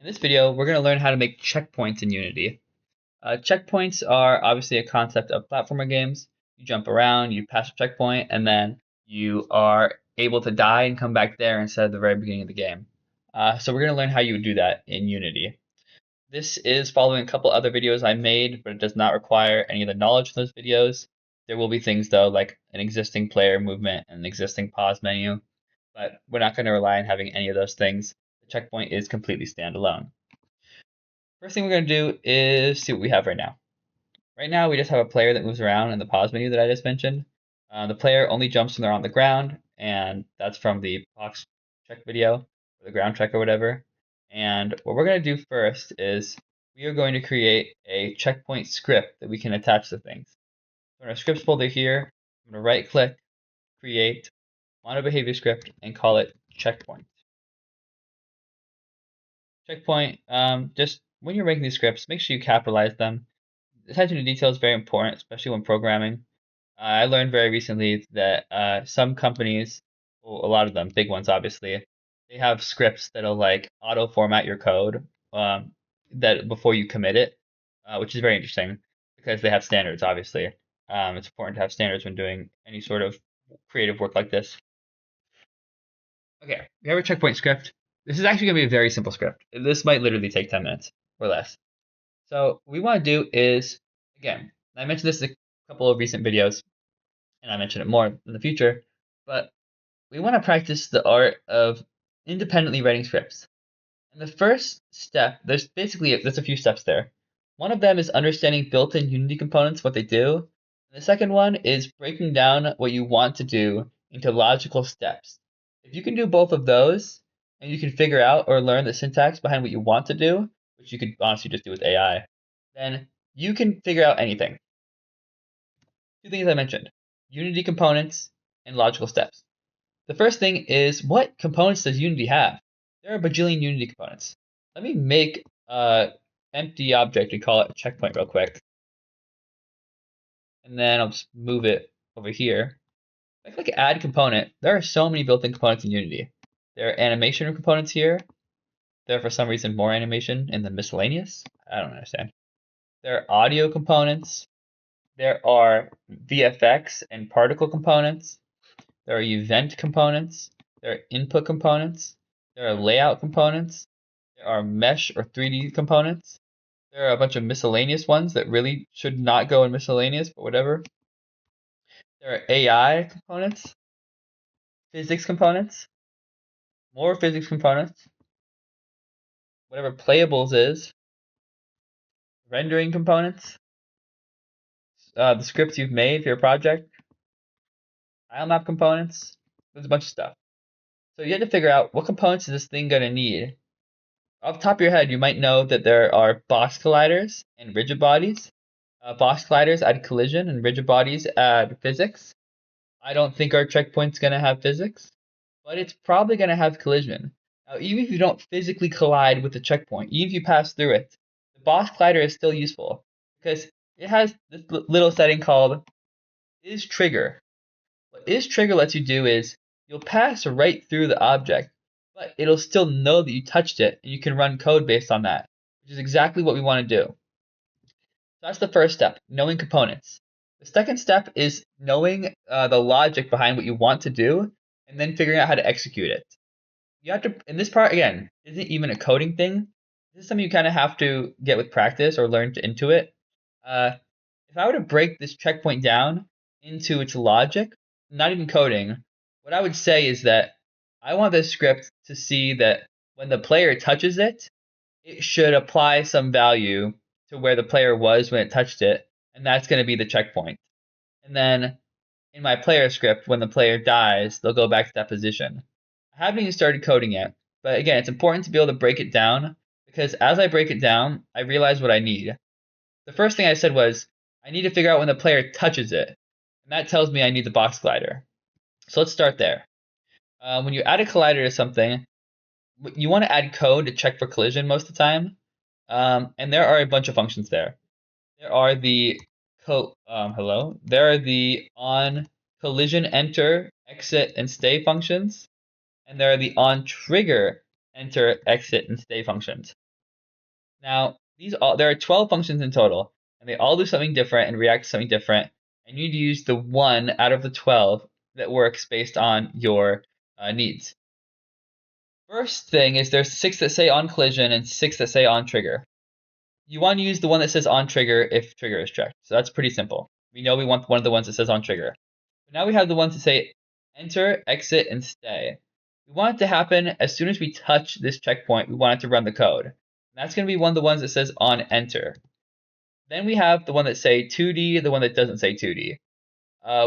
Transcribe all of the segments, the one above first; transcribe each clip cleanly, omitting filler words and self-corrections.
In this video, we're going to learn how to make checkpoints in Unity. Checkpoints are obviously a concept of platformer games. You jump around, you pass a checkpoint, and then you are able to die and come back there instead of the very beginning of the game. So we're going to learn how you would do that in Unity. This is following a couple other videos I made, but it does not require any of the knowledge of those videos. There will be things, though, like an existing player movement and an existing pause menu, but we're not going to rely on having any of those things. The checkpoint is completely standalone. First thing we're going to do is see what we have right now. Right now, we just have a player that moves around in the pause menu that I just mentioned. The player only jumps when they're on the ground, and that's from the box check video, or the ground check or whatever. And what we're going to do first is we are going to create a checkpoint script that we can attach to things. So in our scripts folder here, I'm going to right click, create mono behavior script, and call it checkpoint. Checkpoint, just when you're making these scripts, make sure you capitalize them. Attention to detail is very important, especially when programming. I learned very recently that some companies, well, a lot of them, big ones obviously, they have scripts that'll like auto format your code that before you commit it, which is very interesting because they have standards. Obviously, it's important to have standards when doing any sort of creative work like this. Okay, we have a checkpoint script. This is actually going to be a very simple script. This might literally take 10 minutes or less. So what we want to do is, again, I mentioned this in a couple of recent videos, and I mention it more in the future, but we want to practice the art of independently writing scripts. And the first step, there's a few steps there. One of them is understanding built-in Unity components, what they do. And the second one is breaking down what you want to do into logical steps. If you can do both of those, and you can figure out or learn the syntax behind what you want to do, which you could honestly just do with AI, then you can figure out anything. Two things I mentioned: Unity components and logical steps. The first thing is, what components does Unity have? There are a bajillion Unity components. Let me make an empty object and call it a checkpoint real quick. And then I'll just move it over here. If I click add component, there are so many built-in components in Unity. There are animation components here. There are for some reason more animation in the miscellaneous. I don't understand. There are audio components. There are VFX and particle components. There are event components. There are input components. There are layout components. There are mesh or 3D components. There are a bunch of miscellaneous ones that really should not go in miscellaneous, but whatever. There are AI components, physics components, more physics components, whatever playables is, rendering components, the scripts you've made for your project, tile map components. There's a bunch of stuff. So you have to figure out what components is this thing going to need. Off the top of your head, you might know that there are box colliders and rigid bodies. Box colliders add collision and rigid bodies add physics. I don't think our checkpoint's going to have physics, but it's probably going to have collision. Now, even if you don't physically collide with the checkpoint, even if you pass through it, the box collider is still useful because it has this little setting called isTrigger. What isTrigger lets you do is you'll pass right through the object, but it'll still know that you touched it, and you can run code based on that, which is exactly what we want to do. So that's the first step, knowing components. The second step is knowing the logic behind what you want to do, and then figuring out how to execute it. You have to, in this part, again, isn't even a coding thing. This is something you kind of have to get with practice or learn to intuit. If I were to break this checkpoint down into its logic, not even coding, what I would say is that I want this script to see that when the player touches it, it should apply some value to where the player was when it touched it, and that's going to be the checkpoint. And then in my player script, when the player dies, they'll go back to that position. I haven't even started coding yet, but again, it's important to be able to break it down because as I break it down, I realize what I need. The first thing I said was, I need to figure out when the player touches it, and that tells me I need the box collider. So let's start there. When you add a collider to something, you want to add code to check for collision most of the time, and there are a bunch of functions there. There are the there are the on collision enter, exit, and stay functions, and there are the on trigger enter, exit, and stay functions. Now, there are 12 functions in total, and they all do something different and react to something different, and you need to use the one out of the 12 that works based on your needs. First thing is there's 6 that say on collision and 6 that say on trigger. You want to use the one that says on trigger if trigger is checked. So that's pretty simple. We know we want one of the ones that says on trigger. But now we have the ones that say enter, exit, and stay. We want it to happen as soon as we touch this checkpoint. We want it to run the code. And that's going to be one of the ones that says on enter. Then we have the one that say 2D, the one that doesn't say 2D.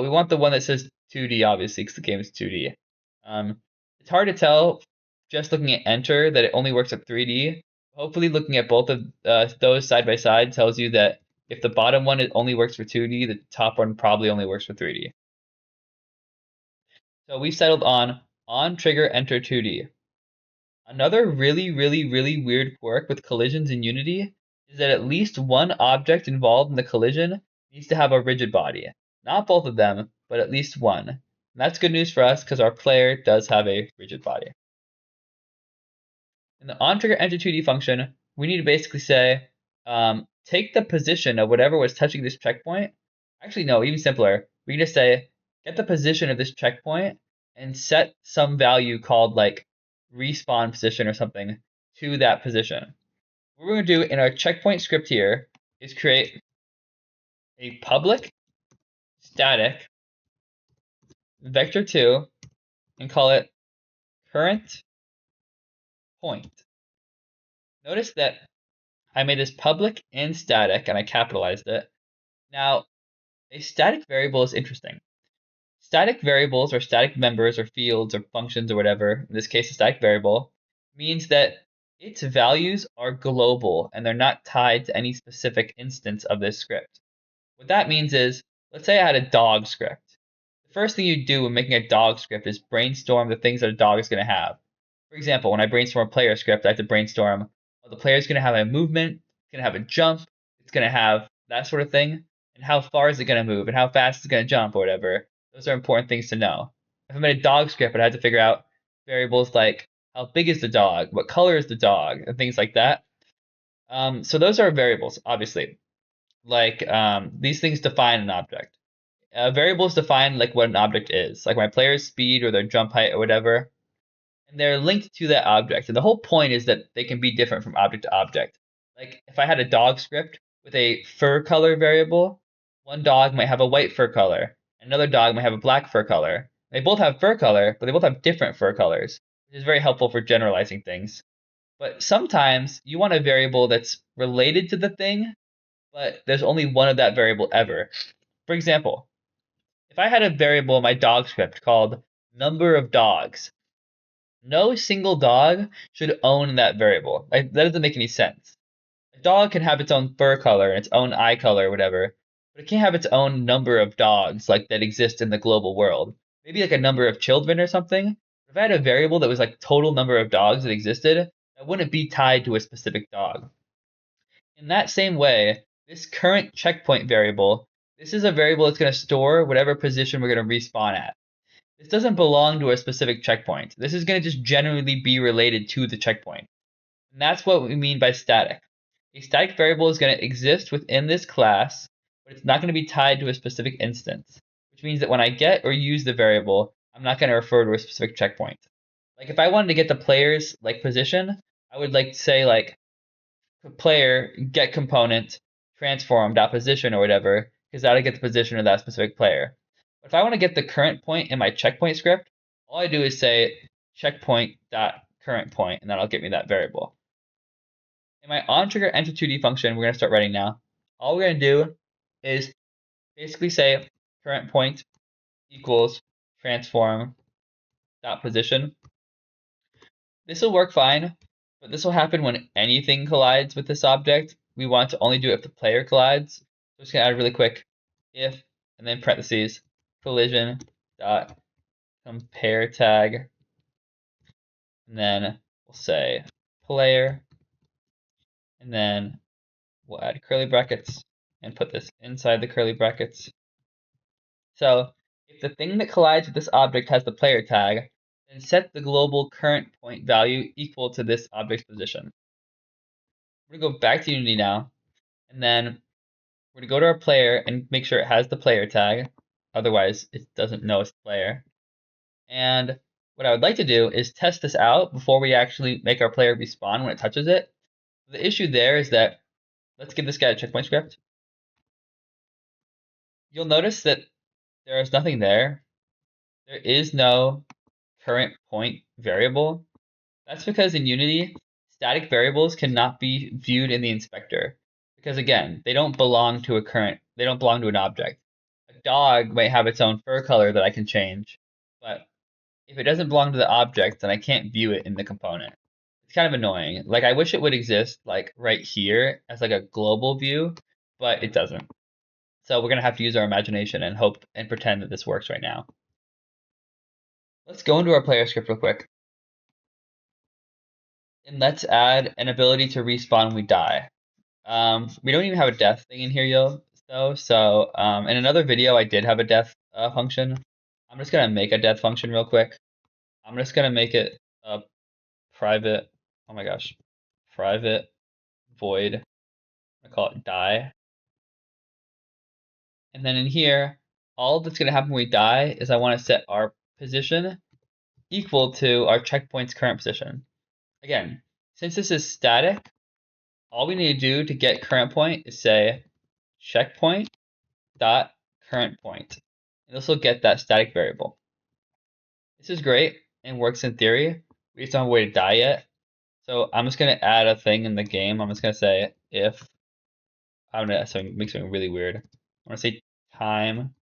We want the one that says 2D, obviously, because the game is 2D. It's hard to tell just looking at enter that it only works at 3D. Hopefully looking at both of those side by side tells you that if the bottom one it only works for 2D, the top one probably only works for 3D. So we've settled on trigger enter 2D. Another really weird quirk with collisions in Unity is that at least one object involved in the collision needs to have a rigid body. Not both of them, but at least one. And that's good news for us because our player does have a rigid body. In the onTrigger enter 2D function, we need to basically say, take the position of whatever was touching this checkpoint. Actually, no, even simpler. We can just say, get the position of this checkpoint and set some value called like respawn position or something to that position. What we're going to do in our checkpoint script here is create a public static vector2 and call it current point. Notice that I made this public and static and I capitalized it. Now, a static variable is interesting. Static variables or static members or fields or functions or whatever, in this case a static variable, means that its values are global and they're not tied to any specific instance of this script. What that means is, let's say I had a dog script. The first thing you do when making a dog script is brainstorm the things that a dog is going to have. For example, when I brainstorm a player script, I have to brainstorm, well, the player is going to have a movement, it's going to have a jump, it's going to have that sort of thing, and how far is it going to move, and how fast is it going to jump, or whatever. Those are important things to know. If I made a dog script, I had to figure out variables like how big is the dog, what color is the dog, and things like that. So those are variables, obviously. Like these things define an object. Variables define like what an object is, like my player's speed or their jump height or whatever, and they're linked to that object. And the whole point is that they can be different from object to object. Like if I had a dog script with a fur color variable, one dog might have a white fur color, another dog might have a black fur color. They both have fur color, but they both have different fur colors, which is very helpful for generalizing things. But sometimes you want a variable that's related to the thing, but there's only one of that variable ever. For example, if I had a variable in my dog script called number of dogs, no single dog should own that variable. Like, that doesn't make any sense. A dog can have its own fur color and its own eye color or whatever, but it can't have its own number of dogs like that exist in the global world. Maybe like a number of children or something. If I had a variable that was like total number of dogs that existed, that wouldn't be tied to a specific dog. In that same way, this current checkpoint variable, this is a variable that's going to store whatever position we're going to respawn at. This doesn't belong to a specific checkpoint. This is going to just generally be related to the checkpoint. And that's what we mean by static. A static variable is going to exist within this class, but it's not going to be tied to a specific instance, which means that when I get or use the variable, I'm not going to refer to a specific checkpoint. Like if I wanted to get the player's like position, I would like say like player get component transform dot position or whatever, because that'll get the position of that specific player. But if I want to get the current point in my checkpoint script, all I do is say checkpoint dot current point, and that'll get me that variable. In my onTrigger enter 2D function, we're going to start writing now. All we're going to do is basically say current point equals transform dot position. This will work fine, but this will happen when anything collides with this object. We want to only do it if the player collides. So I'm just going to add really quick if, and then parentheses, collision dot compare tag, and then we'll say player, and then we'll add curly brackets and put this inside the curly brackets. So if the thing that collides with this object has the player tag, then set the global current point value equal to this object's position. We're gonna go back to Unity now, and then we're gonna go to our player and make sure it has the player tag. Otherwise, it doesn't know it's the player. And what I would like to do is test this out before we actually make our player respawn when it touches it. The issue there is that, let's give this guy a checkpoint script. You'll notice that there is nothing there. There is no current point variable. That's because in Unity, static variables cannot be viewed in the inspector. Because again, they don't belong to an object. A dog might have its own fur color that I can change, but if it doesn't belong to the object, then I can't view it in the component. It's kind of annoying. Like, I wish it would exist like right here as like a global view, but it doesn't. So we're gonna have to use our imagination and hope and pretend that this works right now. Let's go into our player script real quick. And let's add an ability to respawn when we die. We don't even have a death thing in here, though. So in another video, I did have a death function. I'm just gonna make a death function real quick. I'm just gonna make it a private. Oh my gosh, private void. I call it die. And then in here, all that's gonna happen when we die is I want to set our position equal to our checkpoint's current position. Again, since this is static, all we need to do to get current point is say checkpoint dot current point. And this will get that static variable. This is great and works in theory. We just don't have a way to die yet. So I'm just gonna add a thing in the game. I'm just gonna say if I'm gonna make something really weird. I'm gonna say time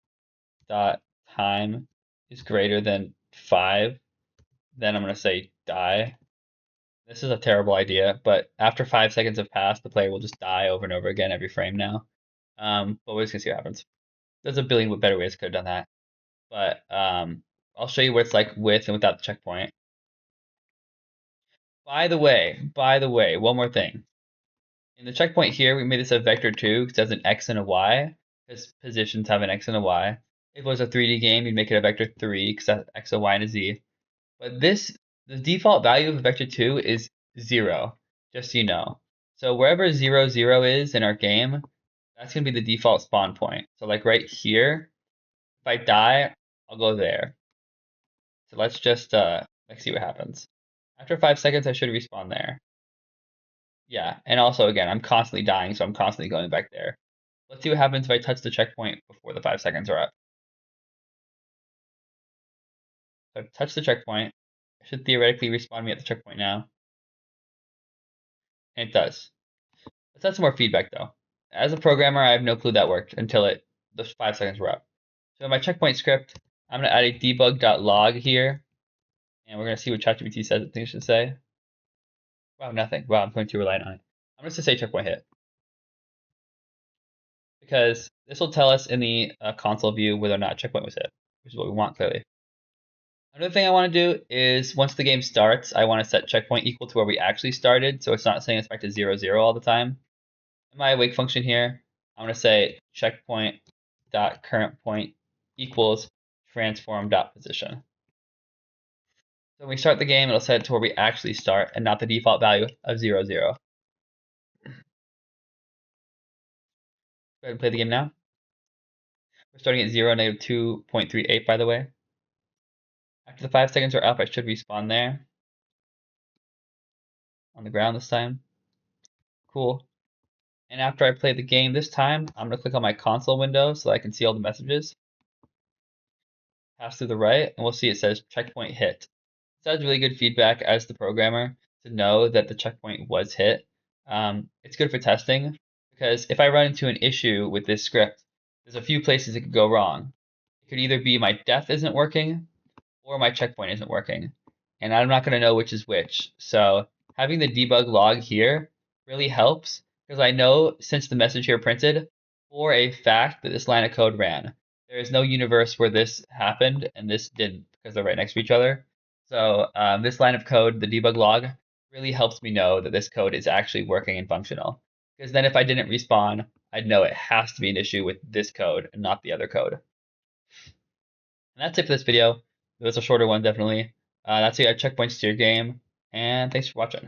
dot time is greater than 5. Then I'm gonna say die. This is a terrible idea, but after 5 seconds have passed, the player will just die over and over again every frame now. But we're just gonna see what happens. There's a billion better ways could have done that, but I'll show you what it's like with and without the checkpoint. By the way, one more thing. In the checkpoint here, we made this a vector 2 because it has an x and a y, because positions have an x and a y. If it was a 3D game, you'd make it a vector 3 because that's x, a y, and a z. But the default value of a vector 2 is 0, just so you know. So wherever 0, 0 is in our game, that's going to be the default spawn point. So like right here, if I die, I'll go there. So let's just let's see what happens. After 5 seconds, I should respawn there. Yeah, and also again, I'm constantly dying, so I'm constantly going back there. Let's see what happens if I touch the checkpoint before the 5 seconds are up. So I've touched the checkpoint. It should theoretically respawn me at the checkpoint now. And it does. Let's add some more feedback though. As a programmer, I have no clue that worked until the 5 seconds were up. So in my checkpoint script, I'm going to add a debug.log here. And we're going to see what ChatGPT says it thinks it should say. Wow, nothing. Wow, I'm going too reliant on it. I'm just going to say checkpoint hit. Because this will tell us in the console view whether or not checkpoint was hit, which is what we want clearly. Another thing I want to do is once the game starts, I want to set checkpoint equal to where we actually started, so it's not saying it's back to 0, 0 all the time. In my awake function here, I'm going to say checkpoint dot current point equals transform dot position. So when we start the game, it'll set it to where we actually start and not the default value of 0, 0. Go ahead and play the game now. We're starting at 0, negative 2.38, by the way. After the 5 seconds are up, I should respawn there. On the ground this time. Cool. And after I play the game this time, I'm going to click on my console window so that I can see all the messages. Pass through the right, and we'll see it says checkpoint hit. So that's really good feedback as the programmer to know that the checkpoint was hit. It's good for testing because if I run into an issue with this script, there's a few places it could go wrong. It could either be my death isn't working or my checkpoint isn't working. And I'm not going to know which is which. So having the debug log here really helps because I know since the message here printed for a fact that this line of code ran. There is no universe where this happened and this didn't because they're right next to each other. So this line of code, the debug log, really helps me know that this code is actually working and functional. Because then if I didn't respawn, I'd know it has to be an issue with this code and not the other code. And that's it for this video. It was a shorter one, definitely. That's how you add checkpoints to your game. And thanks for watching.